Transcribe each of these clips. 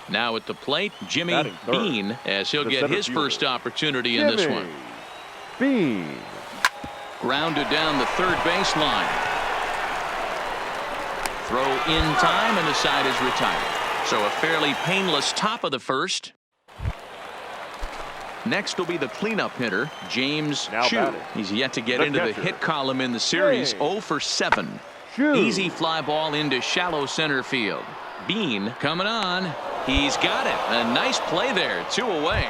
Now at the plate, Jimmy Bean, as he'll get his first opportunity in this one. Bean. Grounded down the third baseline. Throw in time, and the side is retired. So a fairly painless top of the first. Next will be the cleanup hitter, James Chu. He's yet to get into the hit column in the series. 0 for 7. Easy fly ball into shallow center field. Bean coming on. He's got it. A nice play there. 2 away.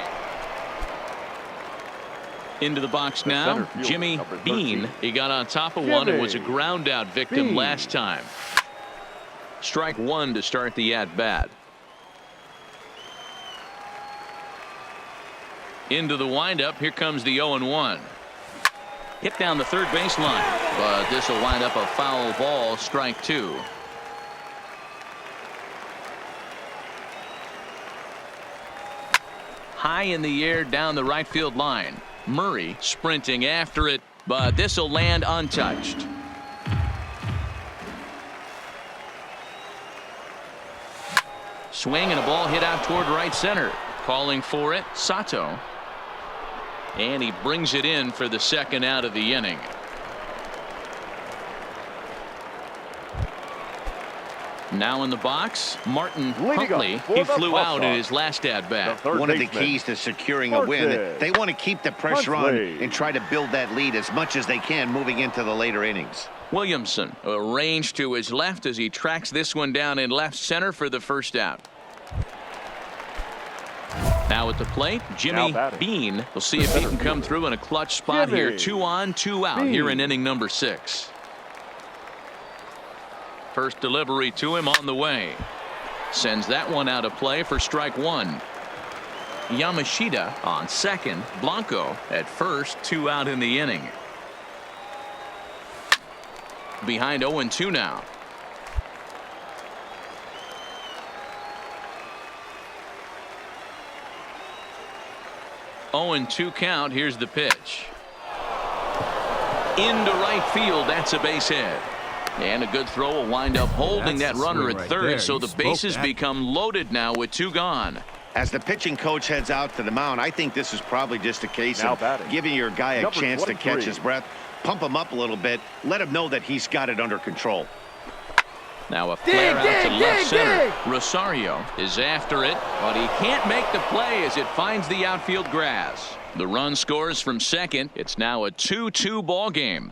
Into the box now, Jimmy Bean. He got on top of one and was a ground out victim last time. Strike 1 to start the at-bat. Into the windup. Here comes the 0-1. Hit down the third baseline, but this will wind up a foul ball. Strike 2. High in the air down the right field line. Murray sprinting after it, but this will land untouched. Swing and a ball hit out toward right center. Calling for it, Sato. And he brings it in for the second out of the inning. Now in the box, Martin Huntley. He flew out in his last at-bat. One of the keys to securing a win. They want to keep the pressure on and try to build that lead as much as they can moving into the later innings. Williamson arranged to his left as he tracks this one down in left center for the first out. Now at the plate, Jimmy Bean. We'll see if he can come through in a clutch spot here. 2 on, 2 out here in inning number 6. First delivery to him on the way. Sends that one out of play for strike 1. Yamashita on second. Blanco at first. 2 out in the inning. Behind 0-2 now. 0-2 count. Here's the pitch. Into right field. That's a base hit. And a good throw will wind up holding that runner at third. So the bases become loaded now with 2 gone. As the pitching coach heads out to the mound, I think this is probably just a case of giving your guy a chance to catch his breath. Pump him up a little bit. Let him know that he's got it under control. Now a flare out to left center. Rosario is after it, but he can't make the play as it finds the outfield grass. The run scores from second. It's now a 2-2 ball game.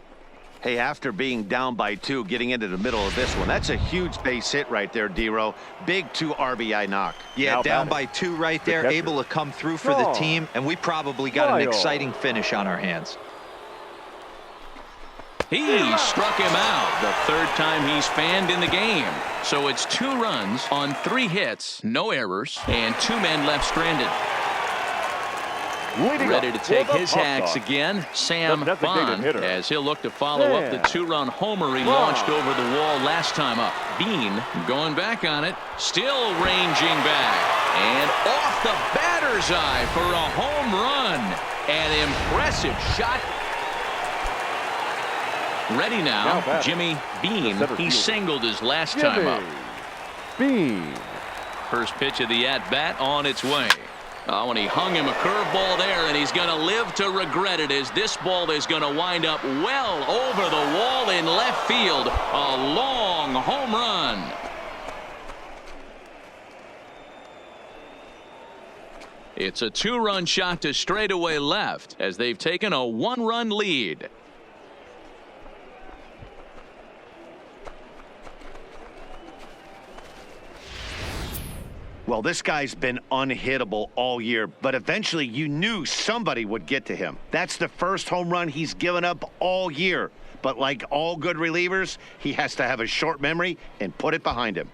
Hey, after being down by 2, getting into the middle of this one, that's a huge base hit right there, D-Row. Big 2 RBI knock. Yeah, down by 2 right there, able to come through for the team, and we probably got an exciting finish on our hands. He struck him out the third time he's fanned in the game. So it's 2 runs on 3 hits, no errors, and 2 men left stranded. Ready to take his hacks again, Sam Bond, as he'll look to follow up the 2-run homer he launched over the wall last time up. Bean going back on it, still ranging back, and off the batter's eye for a home run. An impressive shot. Ready now, Jimmy Bean. He singled his last time up. Bean. First pitch of the at-bat on its way. Oh, and he hung him a curveball there, and he's going to live to regret it as this ball is going to wind up well over the wall in left field. A long home run. It's a 2-run shot to straightaway left as they've taken a 1-run lead. Well, this guy's been unhittable all year, but eventually you knew somebody would get to him. That's the first home run he's given up all year. But like all good relievers, he has to have a short memory and put it behind him.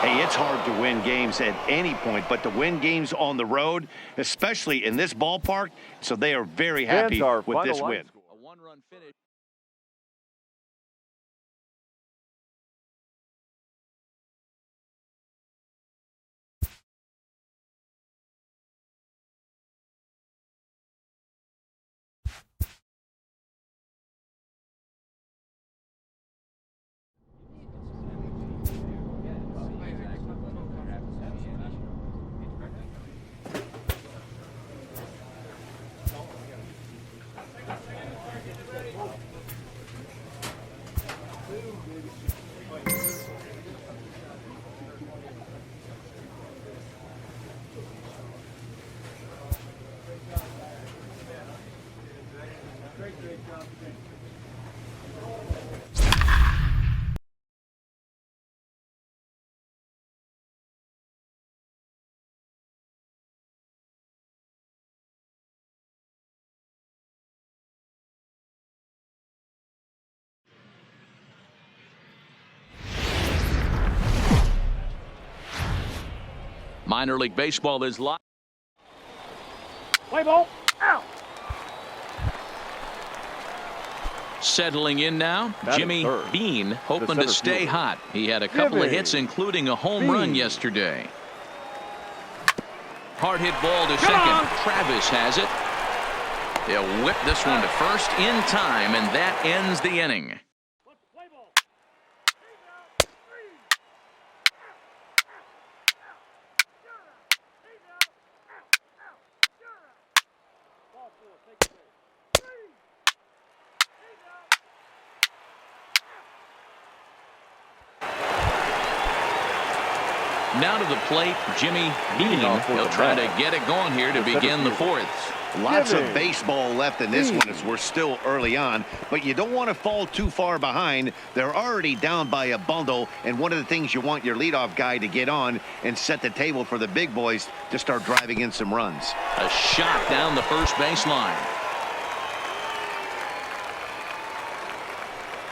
Hey, it's hard to win games at any point, but to win games on the road, especially in this ballpark, so they are very happy with this win. A 1-run finish. Minor League Baseball is live. Play ball. Out. Settling in now, Jimmy Bean, hoping to stay hot. He had a couple of hits, including a home run yesterday. Hard hit ball to second. Travis has it. He'll whip this one to first in time, and that ends the inning. Now to the plate, Jimmy Bean. He'll try to get it going here to begin the fourth. Lots of baseball left in this one as we're still early on, but you don't want to fall too far behind. They're already down by a bundle, and one of the things you want your leadoff guy to get on and set the table for the big boys to start driving in some runs. A shot down the first baseline.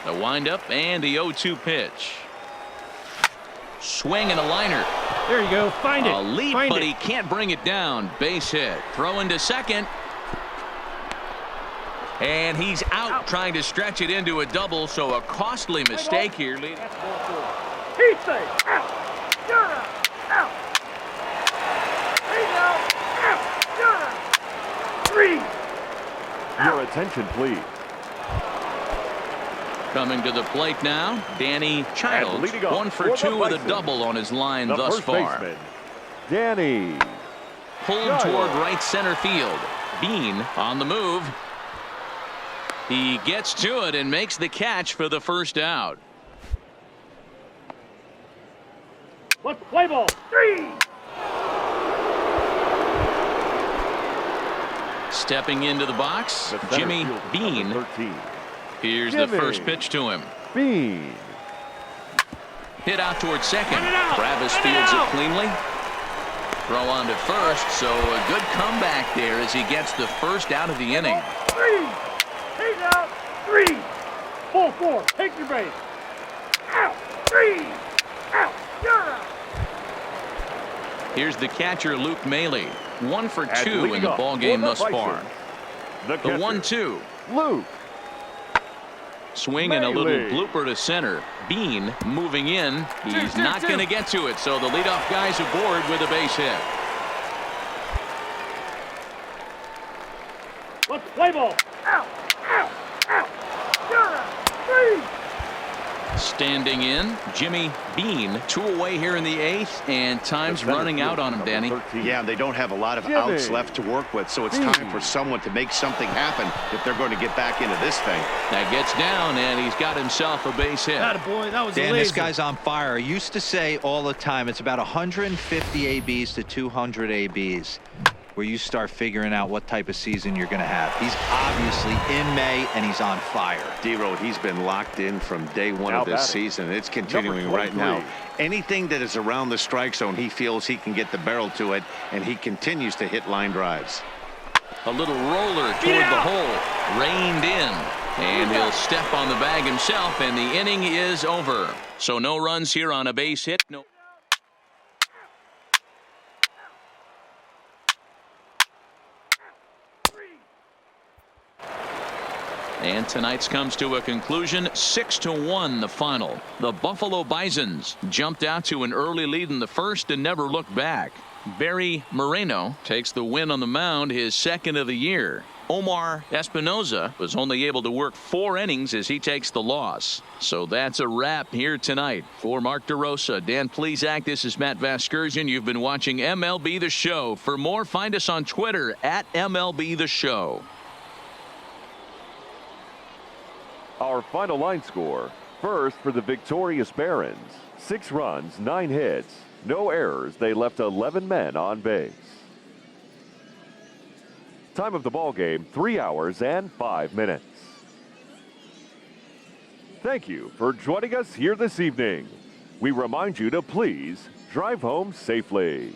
The windup and the 0-2 pitch. Swing and a liner. There you go. Find it. A leap, but he can't bring it down. Base hit. Throw into second. And he's out trying to stretch it into a double, so a costly mistake here. He's safe. Out. You're out. Out. He's out. Out. You're out. 3. Your attention, please. Coming to the plate now, Danny Childs, 1 for 2 with a double on his line thus far. Baseman, Danny. Pulled toward right center field. Bean on the move. He gets to it and makes the catch for the first out. Let's play ball. 3. Stepping into the box, Jimmy Bean. 13. Here's the first pitch to him. Bean. Hit out towards second. Travis fields it cleanly. Throw on to first, so a good comeback there as he gets the first out of the inning. 3. He's out. 3. Full 4. Take your base. Out. 3. Out. You're out. Here's the catcher, Luke Maley. 1 for 2 in the ball game thus far. The 1-2. Luke. Swing and a little blooper to center. Bean moving in. He's not going to get to it, so the leadoff guy's aboard with a base hit. Let's play ball. Out. Out. Out. You're out. 3. Standing in, Jimmy Bean. 2 away here in the 8th, and time's running out on him, Danny. Yeah, they don't have a lot of outs left to work with, so it's time for someone to make something happen if they're going to get back into this thing. That gets down, and he's got himself a base hit. Attaboy, that was Dan, this guy's on fire. I used to say all the time, it's about 150 ABs to 200 ABs where you start figuring out what type of season you're going to have. He's obviously in May, and he's on fire. D-Road, he's been locked in from day one of this season. It's continuing right now. Anything that is around the strike zone, he feels he can get the barrel to it, and he continues to hit line drives. A little roller toward the hole. Reined in. And he'll step on the bag himself, and the inning is over. So no runs here on a base hit. No. And tonight's comes to a conclusion. 6-1 the final. The Buffalo Bisons jumped out to an early lead in the first and never looked back. Barry Moreno takes the win on the mound, his second of the year. Omar Espinoza was only able to work 4 innings as he takes the loss. So that's a wrap here tonight. For Mark DeRosa, Dan Plesac, this is Matt Vasgersian. You've been watching MLB The Show. For more, find us on Twitter at MLB The Show. Our final line score. First for the victorious Barons. 6 runs, 9 hits, no errors. They left 11 men on base. Time of the ball game, 3 hours and 5 minutes. Thank you for joining us here this evening. We remind you to please drive home safely.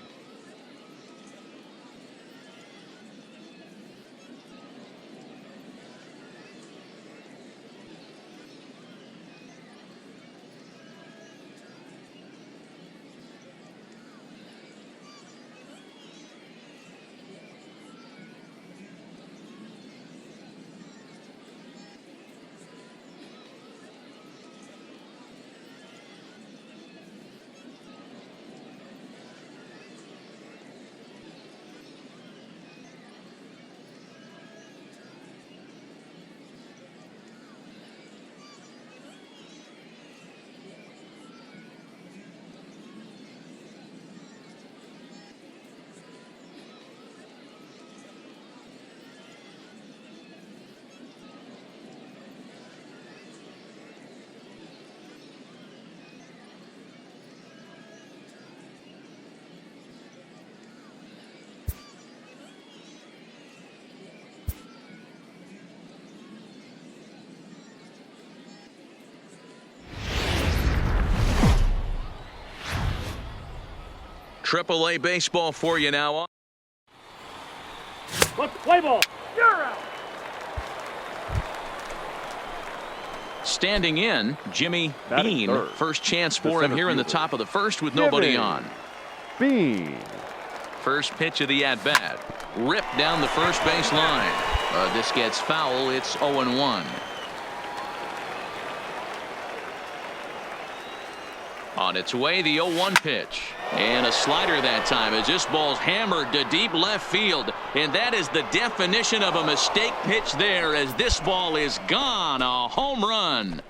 AAA baseball for you now. Let's play ball. You're out. Standing in, Jimmy Batting Bean. third. First chance The for him center here in the fielder. top of the first with nobody Jimmy on. Bean. First pitch of the at-bat. Ripped down the first base line. This gets foul. It's 0-1. On its way, the 0-1 pitch. And a slider that time as this ball's hammered to deep left field. And that is the definition of a mistake pitch there as this ball is gone. A home run.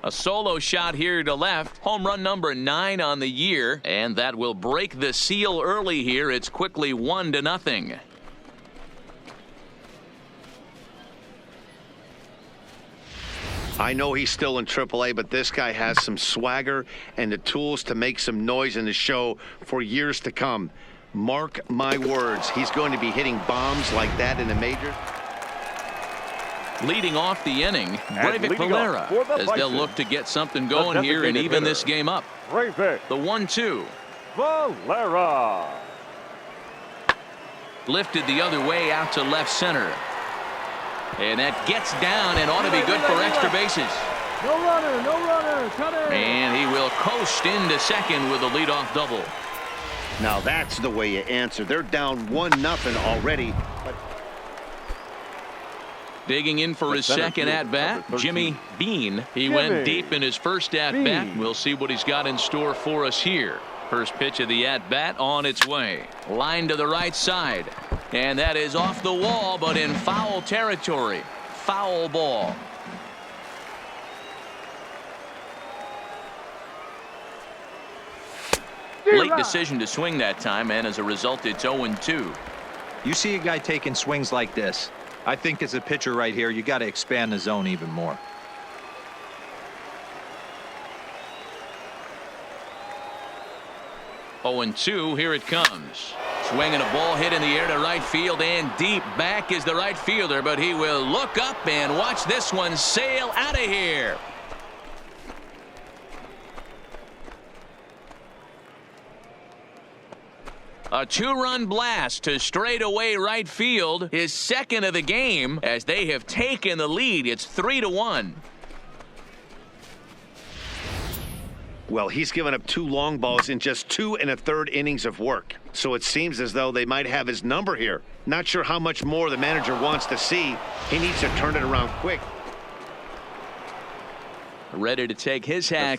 A solo shot here to left. Home run number 9 on the year. And that will break the seal early here. It's quickly 1-0. I know he's still in AAA, but this guy has some swagger and the tools to make some noise in the show for years to come. Mark my words, he's going to be hitting bombs like that in the majors. Leading off the inning, And Breivik leading off for Valera, the as they'll Bison, look to get something going here and designated even hitter. this game up. Breivik The 1-2. Valera. Lifted the other way out to left center. And that gets down and ought to be good for extra bases. No runner, no runner. Cut it. And he will coast into second with a leadoff double. Now that's the way you answer. They're down 1-0 already. But Digging in for The his center second field, at-bat, number 13. Jimmy Bean. He Jimmy went deep in his first at-bat. Bean. We'll see what he's got in store for us here. First pitch of the at-bat on its way. Line to the right side. And that is off the wall, but in foul territory. Foul ball. Late decision to swing that time, and as a result, it's 0-2. You see a guy taking swings like this. I think as a pitcher right here, you got to expand the zone even more. Oh, 0-2, here it comes. Swinging a ball hit in the air to right field and deep. Back is the right fielder, but he will look up and watch this one sail out of here. A 2-run blast to straightaway right field, his second of the game, as they have taken the lead. It's 3-1. well, he's given up 2 long balls in just 2 1/3 innings of work. So it seems as though they might have his number here. Not sure how much more the manager wants to see. He needs to turn it around quick. Ready to take his hat.